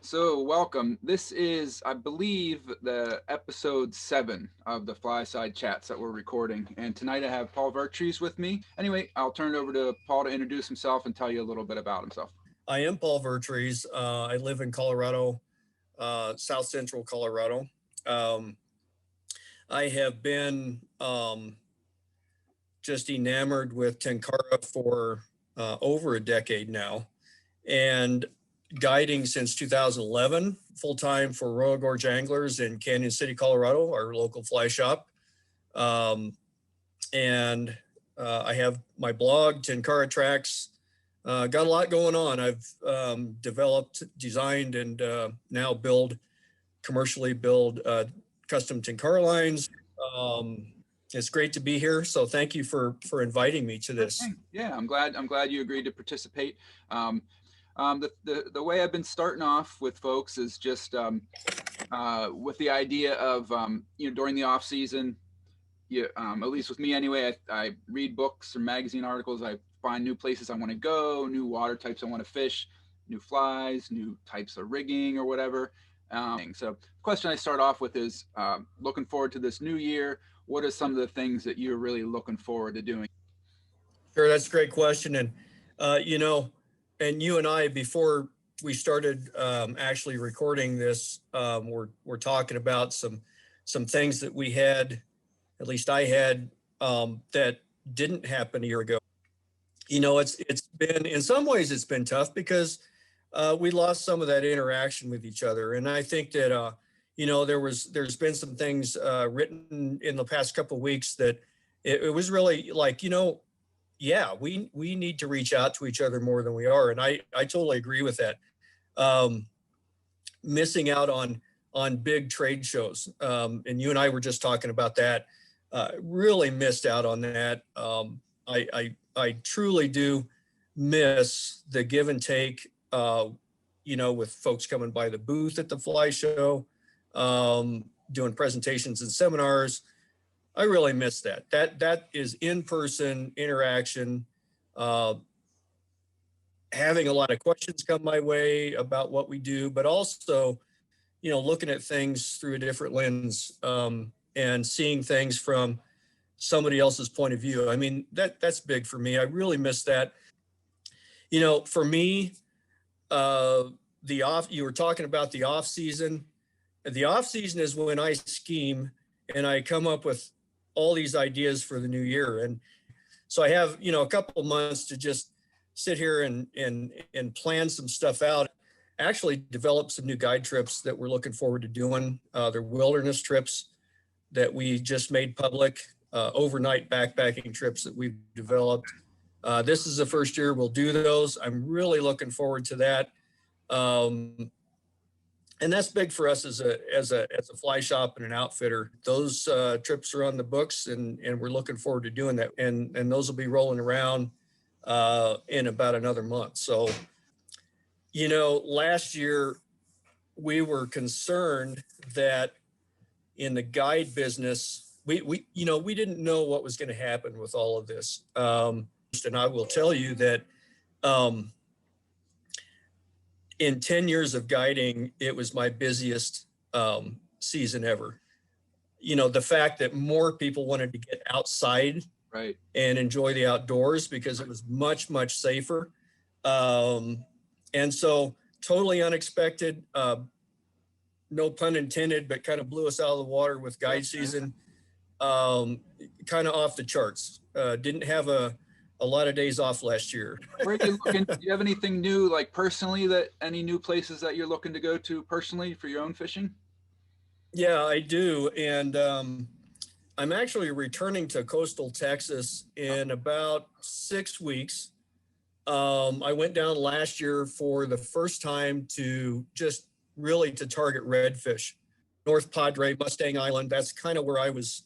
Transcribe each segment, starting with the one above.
So welcome. This is, I believe, the episode 7 of the Flyside Chats that we're recording. And tonight I have Paul Vertrees with me. Anyway, I'll turn it over to Paul to introduce himself and tell you a little bit about himself. I am Paul Vertrees. I live in Colorado, South Central Colorado. Um, I have been just enamored with Tenkara for over a decade now, and guiding since 2011, full-time for Royal Gorge Anglers in Canon City, Colorado, our local fly shop. And I have my blog, Tenkara Tracks. Got a lot going on. I've developed, designed, and now commercially build custom Tenkara lines. It's great to be here. So thank you for inviting me to this. Yeah, I'm glad you agreed to participate. The way I've been starting off with folks is just with the idea of during the off season, at least with me anyway, I read books or magazine articles. I find new places I want to go, new water types I want to fish, new flies, new types of rigging or whatever. So the question I start off with is looking forward to this new year. What are some of the things that you're really looking forward to doing? Sure, that's a great question. And, and you and I, before we started actually recording this, we're talking about some things that we had, at least I had, that didn't happen a year ago. It's been, in some ways it's been tough because we lost some of that interaction with each other. And I think that, there's been some things written in the past couple of weeks that it was really like, we need to reach out to each other more than we are. And I totally agree with that. Missing out on big trade shows. And you and I were just talking about that. Really missed out on that. I truly do miss the give and take, with folks coming by the booth at the fly show, doing presentations and seminars. I really miss that. That is in-person interaction, having a lot of questions come my way about what we do, but also, looking at things through a different lens, and seeing things from somebody else's point of view. I mean, that's big for me. I really miss that. For me, you were talking about the off season. The off season is when I scheme and I come up with all these ideas for the new year. And so I have, a couple of months to just sit here and plan some stuff out, actually develop some new guide trips that we're looking forward to doing. They're wilderness trips that we just made public, overnight backpacking trips that we've developed. This is the first year we'll do those. I'm really looking forward to that. And that's big for us as a fly shop and an outfitter. Those trips are on the books, and we're looking forward to doing that. And those will be rolling around in about another month. So, last year we were concerned that in the guide business, we didn't know what was going to happen with all of this. And I will tell you that in 10 years of guiding, it was my busiest season ever. The fact that more people wanted to get outside, right, and enjoy the outdoors because it was much, much safer. And so totally unexpected, no pun intended, but kind of blew us out of the water with guide season. Kind of off the charts. Didn't have a lot of days off last year. Where are you looking? Do you have anything new, like personally, any new places that you're looking to go to personally for your own fishing? Yeah, I do. And I'm actually returning to coastal Texas in about 6 weeks. I went down last year for the first time to just really to target redfish. North Padre, Mustang Island, that's kind of where I was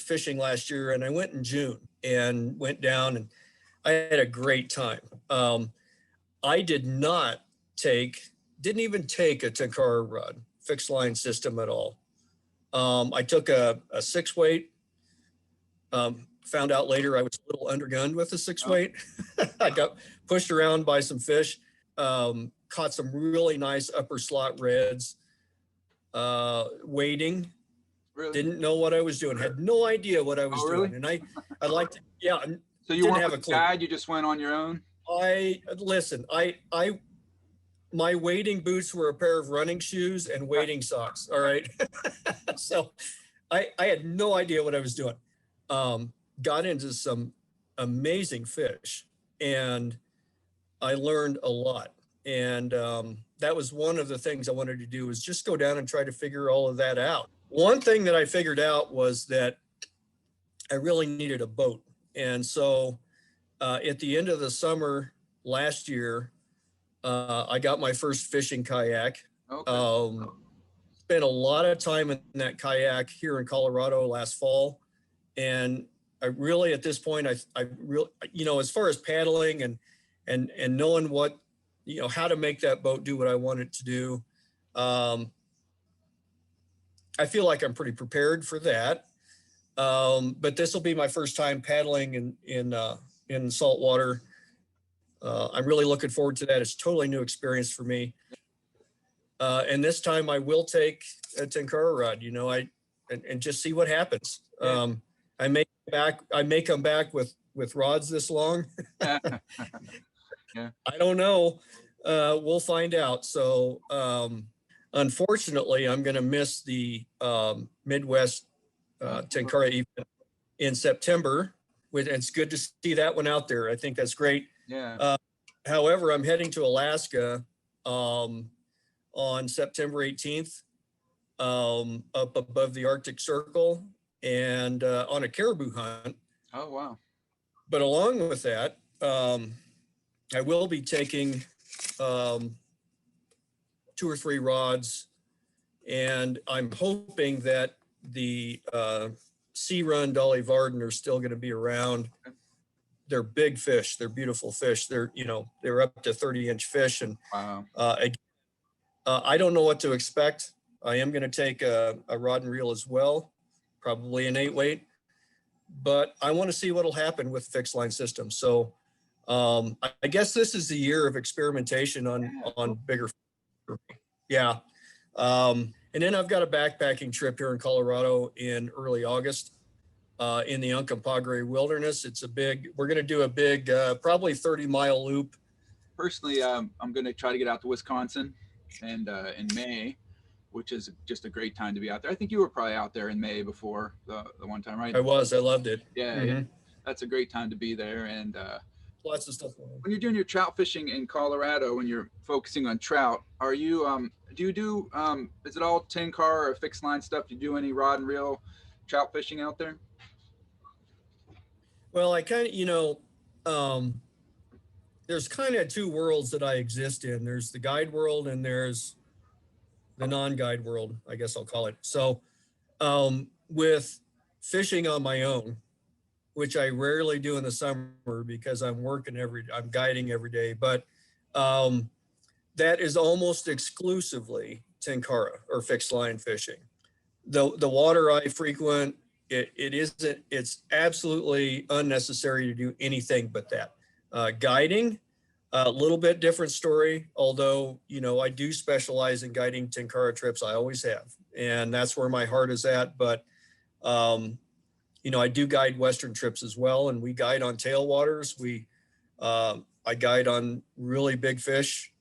fishing last year. And I went in June and went down, and I had a great time. I didn't even take a Tenkara rod, fixed line system at all. I took a 6-weight, found out later I was a little undergunned with a 6-weight. I got pushed around by some fish. caught some really nice upper slot reds, wading. Really? Didn't know what I was doing. Had no idea what I was really? doing. And I like to, yeah. So you didn't weren't have with a a clue. guide, you just went on your own? My wading boots were a pair of running shoes and wading socks. All right. So I had no idea what I was doing. Got into some amazing fish, and I learned a lot. And that was one of the things I wanted to do, was just go down and try to figure all of that out. One thing that I figured out was that I really needed a boat. And so at the end of the summer last year, I got my first fishing kayak. Okay. Spent a lot of time in that kayak here in Colorado last fall. And I really, at this point, I really, as far as paddling and knowing what, how to make that boat do what I want it to do, I feel like I'm pretty prepared for that. But this will be my first time paddling in salt water. I'm really looking forward to that. It's a totally new experience for me. And this time I will take a Tenkara rod, and just see what happens. I may come back with rods this long. Yeah. I don't know. We'll find out. So unfortunately, I'm going to miss the Midwest Tenkara event in September. It's good to see that one out there. I think that's great. Yeah. However, I'm heading to Alaska on September 18th, up above the Arctic Circle, and on a caribou hunt. Oh, wow. But along with that, I will be taking 2 or 3 rods, and I'm hoping that the Sea Run Dolly Varden are still going to be around. They're big fish. They're beautiful fish. They're up to 30-inch fish. And Wow. I don't know what to expect. I am going to take a rod and reel as well, probably an 8-weight, but I want to see what'll happen with fixed line systems. So I guess this is the year of experimentation on bigger fish. Yeah. And then I've got a backpacking trip here in Colorado in early August. In the Uncompahgre Wilderness. We're going to do a big, probably 30-mile loop. Personally, I'm going to try to get out to Wisconsin and in May, which is just a great time to be out there. I think you were probably out there in May before the one time, right? I was. I loved it. Yeah, Mm-hmm. yeah. That's a great time to be there. And lots of stuff. When you're doing your trout fishing in Colorado, when you're focusing on trout, are you is it all Tenkara or fixed line stuff? Do you do any rod and reel trout fishing out there? Well, I kind of, there's kind of 2 worlds that I exist in. There's the guide world and there's the non-guide world, I guess I'll call it. So with fishing on my own, which I rarely do in the summer because I'm guiding every day, but that is almost exclusively Tenkara or fixed line fishing. The water I frequent, it's absolutely unnecessary to do anything but that. Guiding, a little bit different story, although, I do specialize in guiding Tenkara trips. I always have, and that's where my heart is at. But, I do guide Western trips as well, and we guide on tailwaters. I guide on really big fish,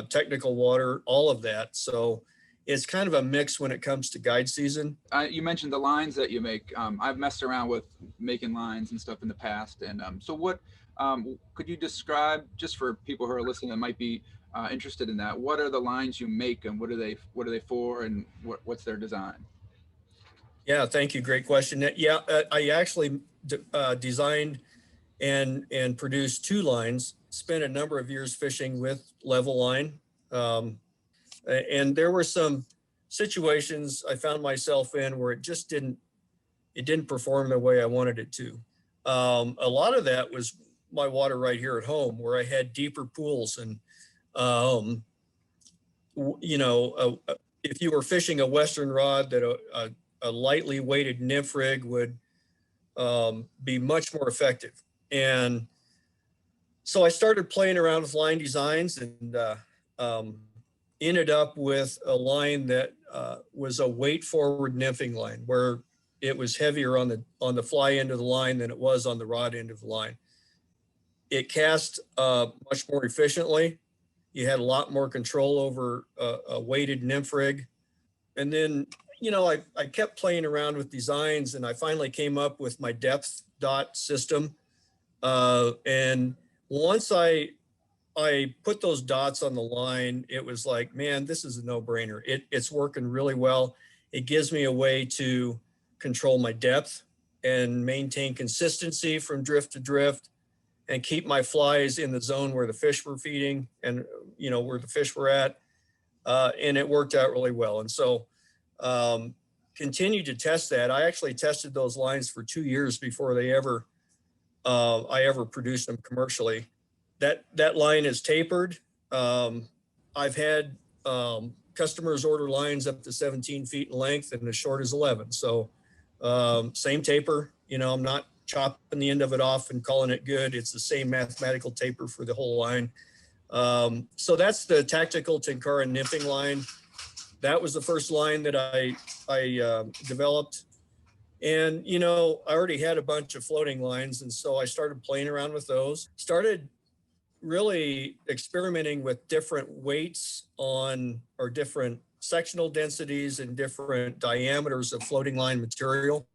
technical water, all of that. So it's kind of a mix when it comes to guide season. You mentioned the lines that you make. I've messed around with making lines and stuff in the past. And so what could you describe, just for people who are listening that might be interested in that, what are the lines you make and what are they for and what's their design? Yeah, thank you. Great question. Yeah, I actually designed and produced 2 lines, spent a number of years fishing with level line. And there were some situations I found myself in where it just didn't perform the way I wanted it to. A lot of that was my water right here at home, where I had deeper pools. And, if you were fishing a Western rod, that a lightly weighted nymph rig would be much more effective. And so I started playing around with line designs, and ended up with a line that was a weight forward nymphing line, where it was heavier on the fly end of the line than it was on the rod end of the line. It cast much more efficiently. You had a lot more control over a weighted nymph rig. And then, I kept playing around with designs, and I finally came up with my depth dot system. And once I put those dots on the line, it was like, man, this is a no-brainer. It's working really well. It gives me a way to control my depth and maintain consistency from drift to drift, and keep my flies in the zone where the fish were feeding and, where the fish were at. And it worked out really well. And so continued to test that. I actually tested those lines for 2 years before I ever produced them commercially. That line is tapered. I've had customers order lines up to 17 feet in length and as short as 11. So same taper, I'm not chopping the end of it off and calling it good. It's the same mathematical taper for the whole line. So that's the tactical Tenkara nymphing line. That was the first line that I developed. And, I already had a bunch of floating lines. And so I started playing around with those, started really experimenting with different weights or different sectional densities and different diameters of floating line material,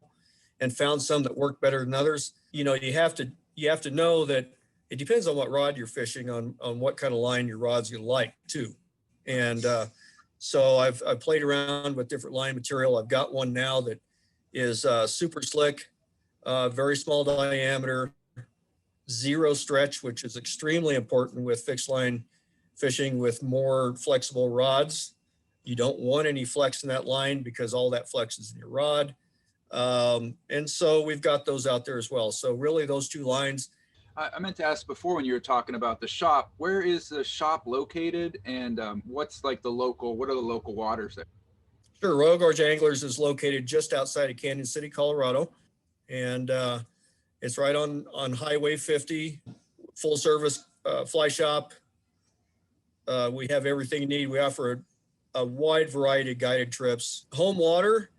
and found some that work better than others. You have to know that it depends on what rod you're fishing on what kind of line your rod's gonna like too. And so I've played around with different line material. I've got one now that is super slick, very small diameter, zero stretch, which is extremely important with fixed line fishing with more flexible rods. You don't want any flex in that line because all that flex is in your rod. And so we've got those out there as well. So really those two lines. I meant to ask before, when you were talking about the shop, where is the shop located, and what are the local waters there? Sure. Royal Gorge Anglers is located just outside of Canon City, Colorado. And it's right on Highway 50, full service fly shop. We have everything you need. We offer a wide variety of guided trips. Home water,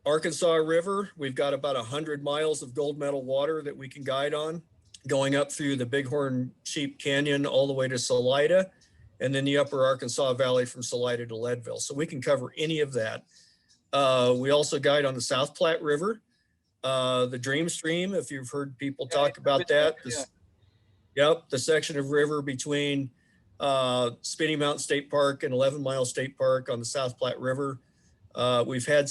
Arkansas River. We've got about 100 miles of gold medal water that we can guide on, going up through the Bighorn Sheep Canyon all the way to Salida, and then the upper Arkansas Valley from Salida to Leadville. So we can cover any of that. We also guide on the South Platte River, the Dream Stream, if you've heard people talk about that. Yep, the section of river between Spinny Mountain State Park and 11 Mile State Park on the South Platte River. We've had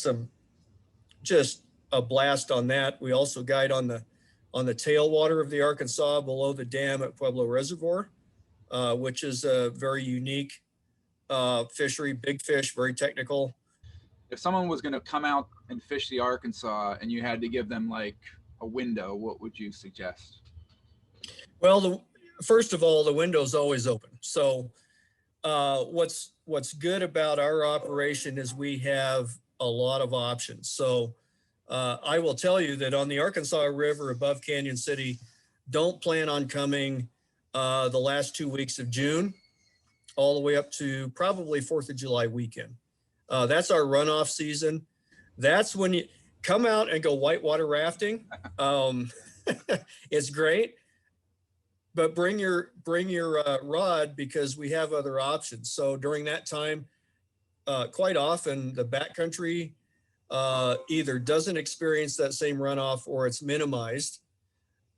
just a blast on that. We also guide on the tailwater of the Arkansas below the dam at Pueblo Reservoir, which is a very unique fishery, big fish, very technical. If someone was going to come out and fish the Arkansas and you had to give them like a window, what would you suggest? Well, first of all, the window's always open. So what's good about our operation is we have a lot of options. So I will tell you that on the Arkansas River above Canon City, don't plan on coming the last 2 weeks of June, all the way up to probably 4th of July weekend. That's our runoff season. That's when you come out and go whitewater rafting. It's great, but bring your rod, because we have other options. So during that time, quite often the backcountry either doesn't experience that same runoff or it's minimized.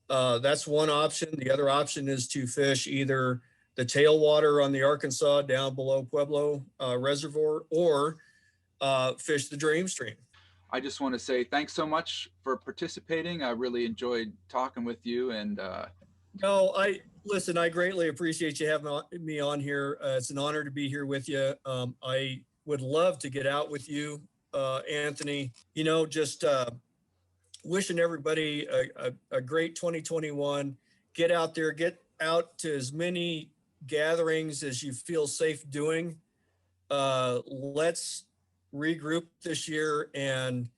That's one option. The other option is to fish either the tailwater on the Arkansas down below Pueblo Reservoir, or fish the Dream Stream. I just want to say thanks so much for participating. I really enjoyed talking with you. And no, I greatly appreciate you having me on here. It's an honor to be here with you. I would love to get out with you, Anthony. Just wishing everybody a great 2021. Get out there, get out to as many gatherings as you feel safe doing. Let's regroup this year and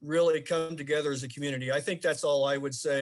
really come together as a community. I think that's all I would say.